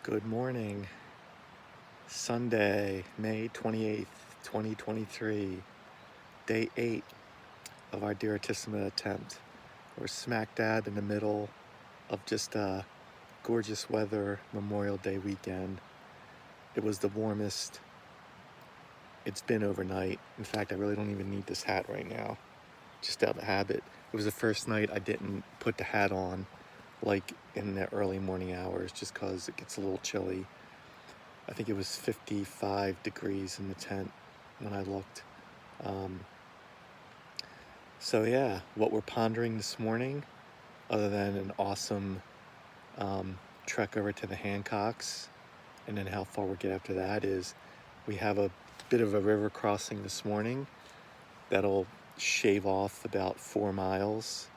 Good morning. Sunday, May 28th, 2023, day 8 of our Direttissima attempt. We're smack dab in the middle of just a gorgeous weather Memorial Day weekend. It was the warmest it's been overnight. In fact, I really don't even need this hat right now, just out of habit. It was the first night I didn't put the hat on, like in the early morning hours, just because it gets a little chilly. I think it was 55 degrees in the tent when I looked. So yeah, what we're pondering this morning, other than an awesome trek over to the Hancocks, and then how far we'll get after that, is we have a bit of a river crossing this morning that'll shave off about 4 miles,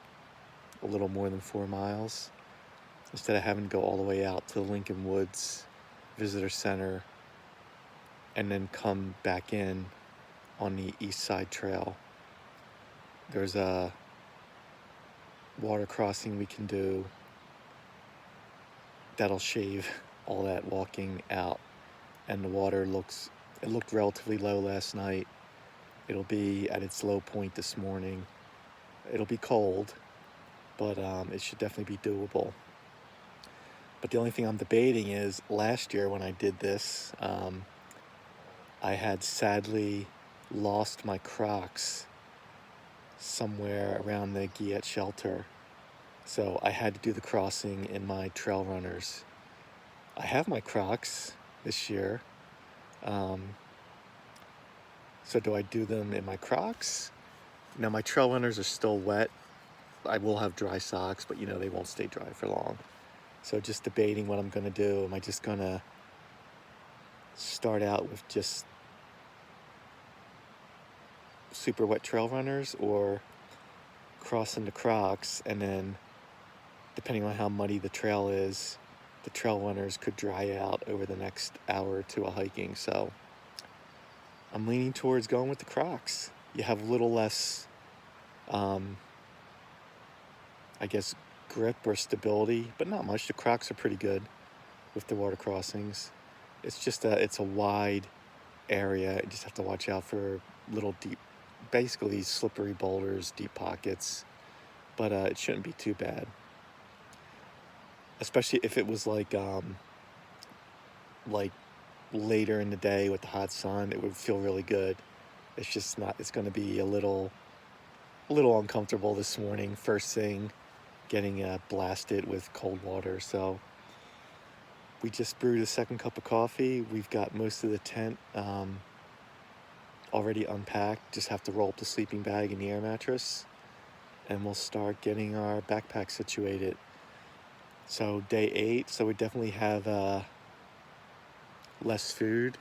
a little more than 4 miles, instead of having to go all the way out to the Lincoln Woods Visitor Center and then come back in on the East Side Trail. There's a water crossing we can do that'll shave all that walking out, and the water looked relatively low last night. It'll be at its low point this morning. It'll be cold, but it should definitely be doable. But the only thing I'm debating is, last year when I did this, I had sadly lost my Crocs somewhere around the Guillet shelter. So I had to do the crossing in my trail runners. I have my Crocs this year. So do I do them in my Crocs? Now my trail runners are still wet. I will have dry socks, but they won't stay dry for long. So just debating what I'm gonna do. Am I just gonna start out with just super wet trail runners, or cross into Crocs, and then depending on how muddy the trail is, the trail runners could dry out over the next hour or two of hiking. So I'm leaning towards going with the Crocs. You have a little less, I guess, grip or stability, but not much. The Crocs are pretty good with the water crossings. It's a wide area. You just have to watch out for little deep, basically slippery boulders, deep pockets, but it shouldn't be too bad. Especially if it was like later in the day with the hot sun, it would feel really good. It's just not. It's going to be a little uncomfortable this morning, first thing, getting blasted with cold water. So we just brewed a second cup of coffee. We've got most of the tent already unpacked. Just have to roll up the sleeping bag and the air mattress, and we'll start getting our backpack situated. So day 8, so we definitely have less food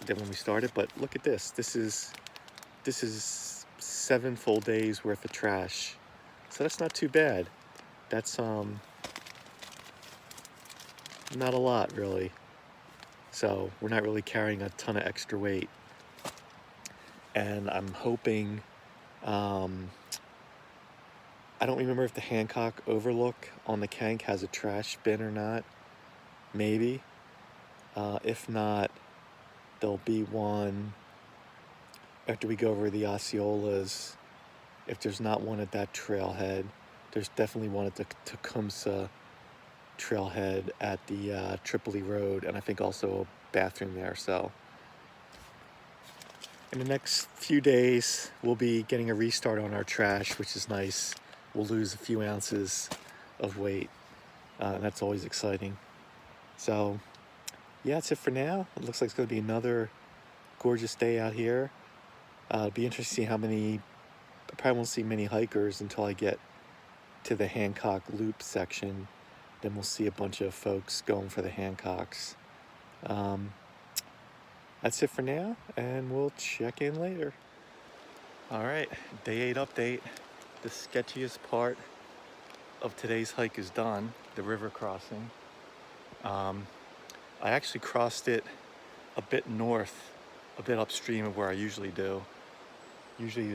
than when we started, but look at this. This is 7 full days worth of trash. So that's not too bad. That's not a lot, really. So we're not really carrying a ton of extra weight. And I'm hoping, I don't remember if the Hancock overlook on the Kank has a trash bin or not. Maybe. If not, there'll be one after we go over the Osceolas. If there's not one at that trailhead, there's definitely one at the Tecumseh trailhead at the Tripoli Road, and I think also a bathroom there. So in the next few days, we'll be getting a restart on our trash, which is nice. We'll lose a few ounces of weight, and that's always exciting. So yeah, that's it for now. It looks like it's going to be another gorgeous day out here. It'll be interesting to see I probably won't see many hikers until I get to the Hancock Loop section. Then we'll see a bunch of folks going for the Hancocks. That's it for now, and we'll check in later. All right, day 8 update. The sketchiest part of today's hike is done, the river crossing. I actually crossed it a bit north, a bit upstream of where I usually do. Usually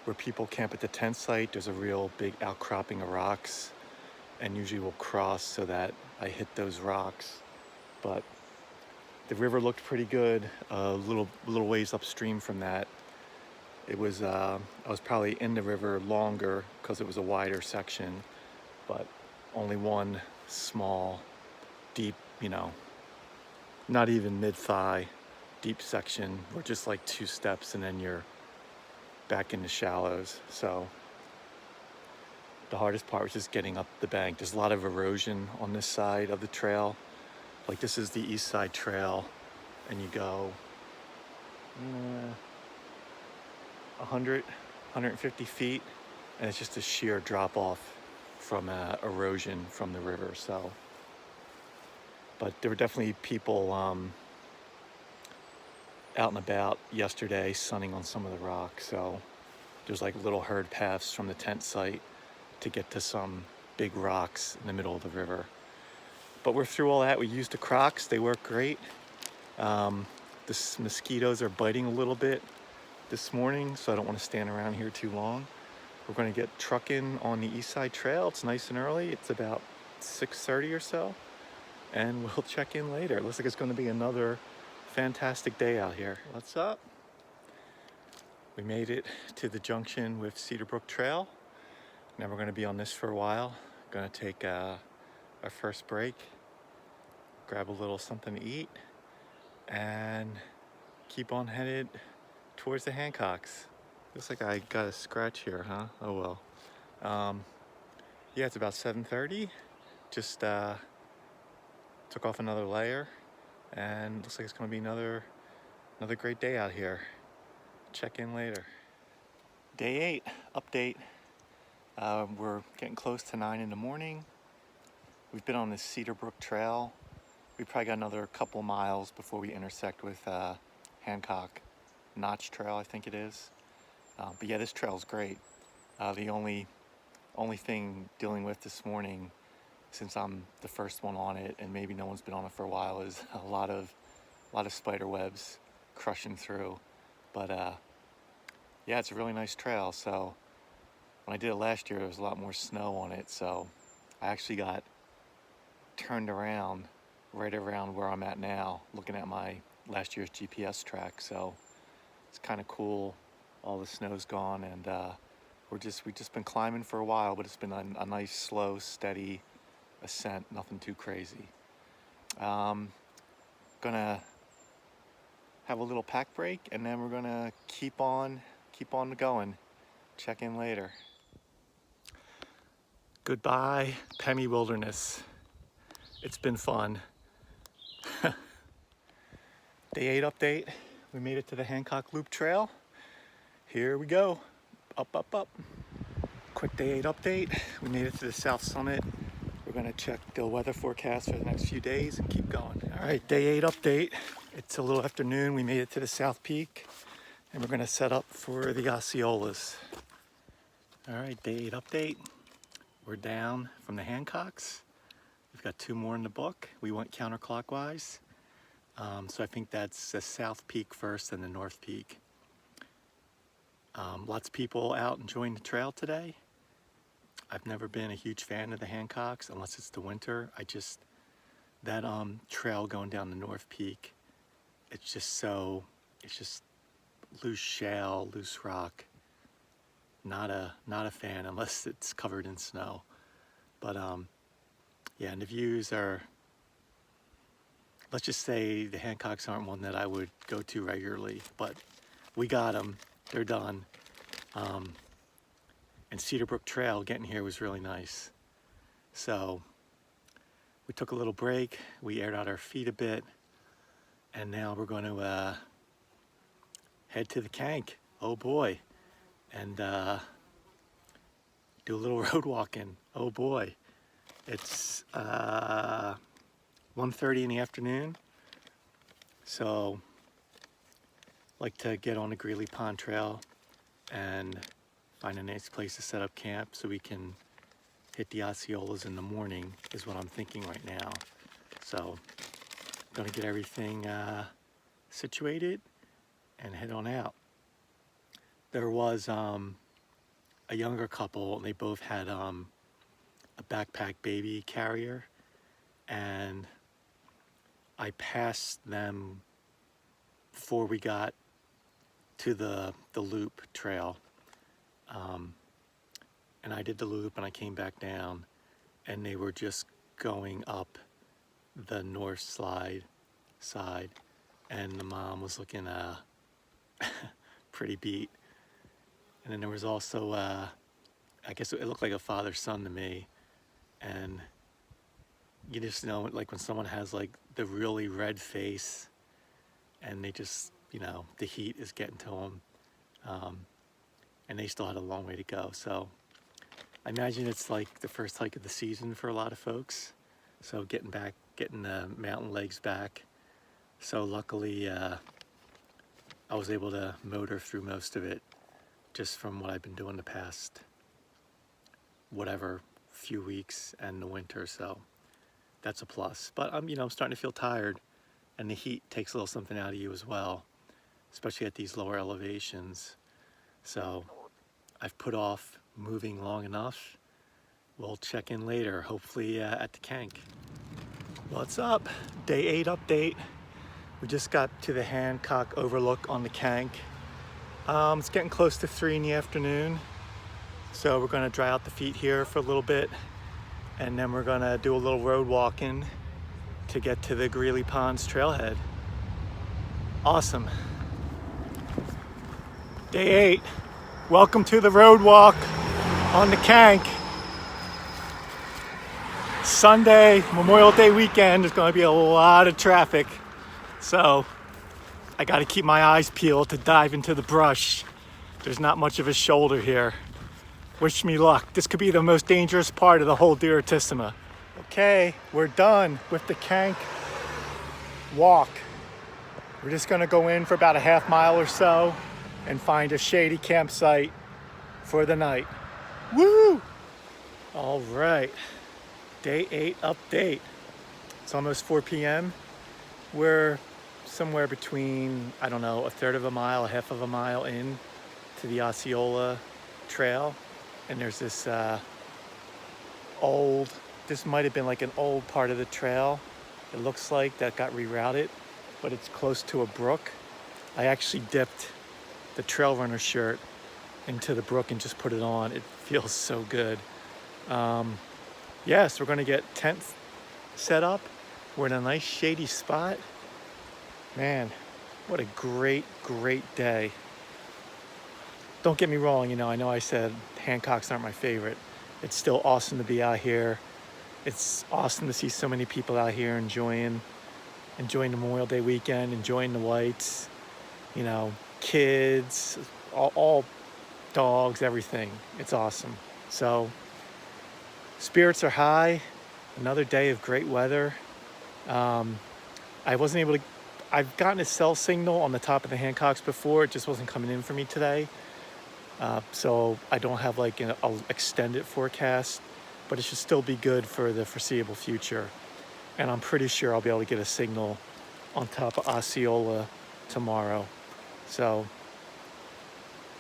where people camp at the tent site, there's a real big outcropping of rocks, and usually will cross so that I hit those rocks. But the river looked pretty good. A little ways upstream from that, it was I was probably in the river longer because it was a wider section, but only one small, deep, not even mid-thigh deep section, or just like 2 steps and then you're back in the shallows. So the hardest part was just getting up the bank. There's a lot of erosion on this side of the trail. Like this is the east side trail, and you go 100, 150 feet, and it's just a sheer drop off from erosion from the river. So, but there were definitely people out and about yesterday sunning on some of the rocks. So there's like little herd paths from the tent site to get to some big rocks in the middle of the river. But we're through all that. We used the Crocs. They work great. The mosquitoes are biting a little bit this morning, so I don't want to stand around here too long. We're going to get trucking on the east side trail. It's nice and early. It's about 6:30 or so, and we'll check in later. It looks like it's going to be another fantastic day out here. What's up? We made it to the junction with Cedar Brook Trail. Now we're going to be on this for a while. Going to take our first break, grab a little something to eat, and keep on headed towards the Hancocks. Looks like I got a scratch here, huh? Oh well. Yeah, it's about 7:30. Just took off another layer, and looks like it's going to be another great day out here. Check in later. Day 8 update. We're getting close to 9 in the morning. We've been on this Cedar Brook Trail. We probably got another couple miles before we intersect with Hancock Notch Trail, I think it is. But yeah, this trail's great. The only thing dealing with this morning, since I'm the first one on it and maybe no one's been on it for a while, is a lot of spider webs crushing through. But yeah, it's a really nice trail. So when I did it last year, there was a lot more snow on it. So I actually got turned around right around where I'm at now, looking at my last year's GPS track. So it's kind of cool. All the snow's gone, and we've just been climbing for a while, but it's been a nice, slow, steady ascent. Nothing too crazy. Gonna have a little pack break, and then we're gonna keep on going. Check in later. Goodbye, Pemi Wilderness. It's been fun. Day 8 update. We made it to the Hancock Loop Trail. Here we go. Up, up, up. Quick day 8 update. We made it to the South Summit. We're gonna check the weather forecast for the next few days and keep going. All right, day 8 update. It's a little afternoon. We made it to the South Peak, and we're gonna set up for the Osceolas. All right, day 8 update. We're down from the Hancocks. We've got 2 more in the book. We went counterclockwise. So I think that's the South Peak first and the North Peak. Lots of people out enjoying the trail today. I've never been a huge fan of the Hancocks unless it's the winter. That trail going down the North Peak, it's just loose shale, loose rock. Not a fan unless it's covered in snow. But yeah, and the views are, let's just say the Hancocks aren't one that I would go to regularly, but we got them. They're done. And Cedar Brook Trail, getting here was really nice. So we took a little break. We aired out our feet a bit. And now we're going to head to the Cank. Oh boy. And do a little road walking. Oh boy. It's 1:30 in the afternoon. So like to get on the Greeley Pond Trail and find a nice place to set up camp so we can hit the Osceolas in the morning is what I'm thinking right now. So I'm gonna get everything situated and head on out. There was a younger couple, and they both had a backpack baby carrier, and I passed them before we got to the loop trail. And I did the loop and I came back down, and they were just going up the north side, and the mom was looking pretty beat. And then there was also I guess it looked like a father-son to me. And you just know, like when someone has like the really red face and they just, the heat is getting to them. And they still had a long way to go. So I imagine it's like the first hike of the season for a lot of folks. So getting the mountain legs back. So luckily I was able to motor through most of it just from what I've been doing the past few weeks and the winter. So that's a plus. But I'm starting to feel tired, and the heat takes a little something out of you as well, especially at these lower elevations. So I've put off moving long enough. We'll check in later, hopefully at the Hank. What's up? Day 8 update. We just got to the Hancock overlook on the Hank. It's getting close to 3 in the afternoon. So we're gonna dry out the feet here for a little bit, and then we're gonna do a little road walking to get to the Greeley Ponds trailhead. Awesome. Day 8. Welcome to the road walk on the Hank. Sunday, Memorial Day weekend, there's going to be a lot of traffic. So I got to keep my eyes peeled to dive into the brush. There's not much of a shoulder here. Wish me luck. This could be the most dangerous part of the whole Direttissima. Okay, we're done with the Hank walk. We're just going to go in for about a half mile or so and find a shady campsite for the night. Woo! All right. Day 8 update. It's almost 4 p.m. We're somewhere between, I don't know, a third of a mile, a half of a mile in to the Osceola Trail. And there's this this might have been like an old part of the trail, it looks like, that got rerouted, but it's close to a brook. I actually dipped the trail runner shirt into the brook and just put it on. It feels so good. Yes, we're gonna get tents set up. We're in a nice shady spot. Man, what a great day. Don't get me wrong, I know I said Hancocks aren't my favorite. It's still awesome to be out here. It's awesome to see so many people out here enjoying the Memorial Day weekend, enjoying the whites, kids, all dogs, everything. It's awesome. So spirits are high. Another day of great weather. I wasn't able to, I've gotten a cell signal on the top of the Hancocks before. It just wasn't coming in for me today. So I don't have like an extended forecast, but it should still be good for the foreseeable future. And I'm pretty sure I'll be able to get a signal on top of Osceola tomorrow. So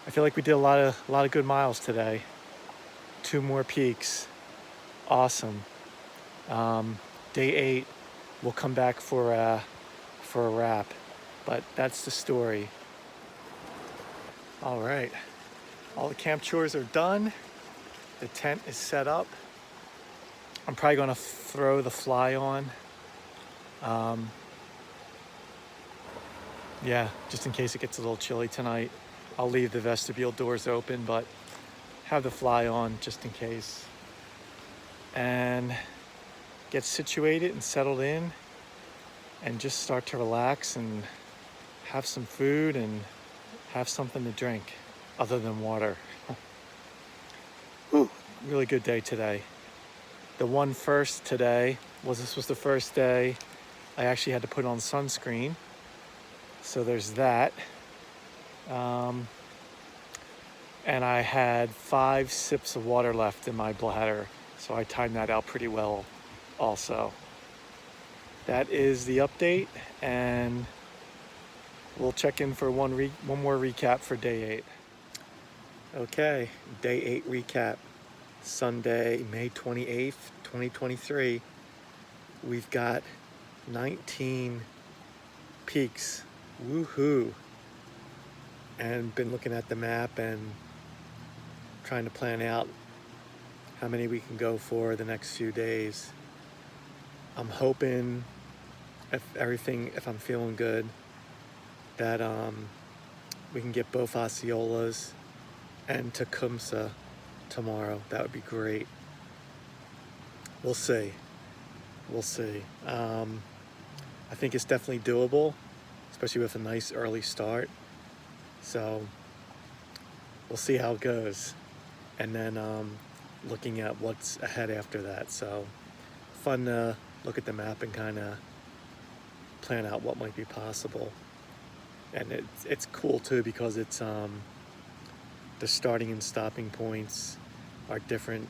I feel like we did a lot of good miles today. 2 more peaks. Awesome. Day 8, we'll come back for a wrap, but that's the story. All right. All the camp chores are done. The tent is set up. I'm probably gonna throw the fly on. Yeah, just in case it gets a little chilly tonight. I'll leave the vestibule doors open, but have the fly on just in case. And get situated and settled in and just start to relax and have some food and have something to drink other than water. Whew, really good day today. The one first today this was the first day I actually had to put on sunscreen. So there's that. And I had 5 sips of water left in my bladder. So I timed that out pretty well also. That is the update, and we'll check in for one more recap for day 8. Okay, day 8 recap. Sunday, May 28th, 2023. We've got 19 peaks. Woohoo! And been looking at the map and trying to plan out how many we can go for the next few days. I'm hoping, if I'm feeling good, that we can get both Osceolas and Tecumseh tomorrow. That would be great. We'll see. We'll see. I think it's definitely doable, especially with a nice early start. So we'll see how it goes. And then looking at what's ahead after that. So fun to look at the map and kind of plan out what might be possible. And it's cool too, because it's the starting and stopping points are different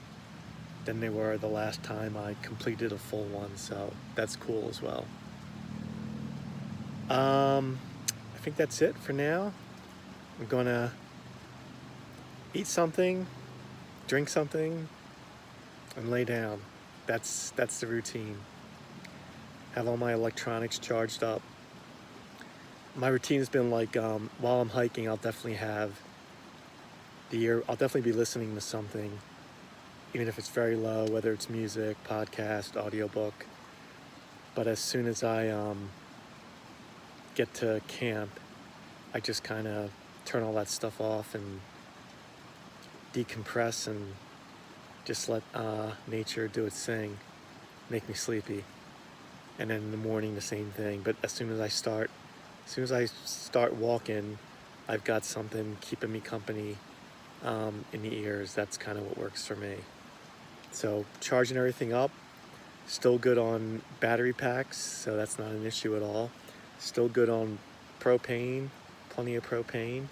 than they were the last time I completed a full one, so that's cool as well. I think that's it for now. I'm gonna eat something, drink something, and lay down. That's the routine. Have all my electronics charged up. My routine has been like, while I'm hiking, I'll definitely be listening to something, even if it's very low, whether it's music, podcast, audiobook. But as soon as I get to camp, I just kind of turn all that stuff off and decompress and just let nature do its thing, make me sleepy. And then in the morning, the same thing. But as soon as I start walking, I've got something keeping me company in the ears. That's kind of what works for me. So charging everything up, still good on battery packs, so that's not an issue at all. Still good on propane, plenty of propane.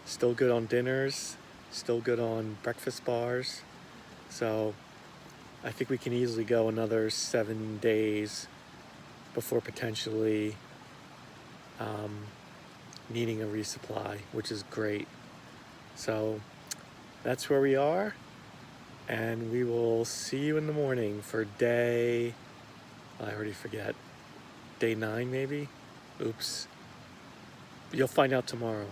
Still good on dinners, still good on breakfast bars. So I think we can easily go another 7 days before potentially needing a resupply, which is great. So that's where we are, and we will see you in the morning for I already forget, day 9 maybe? Oops. You'll find out tomorrow.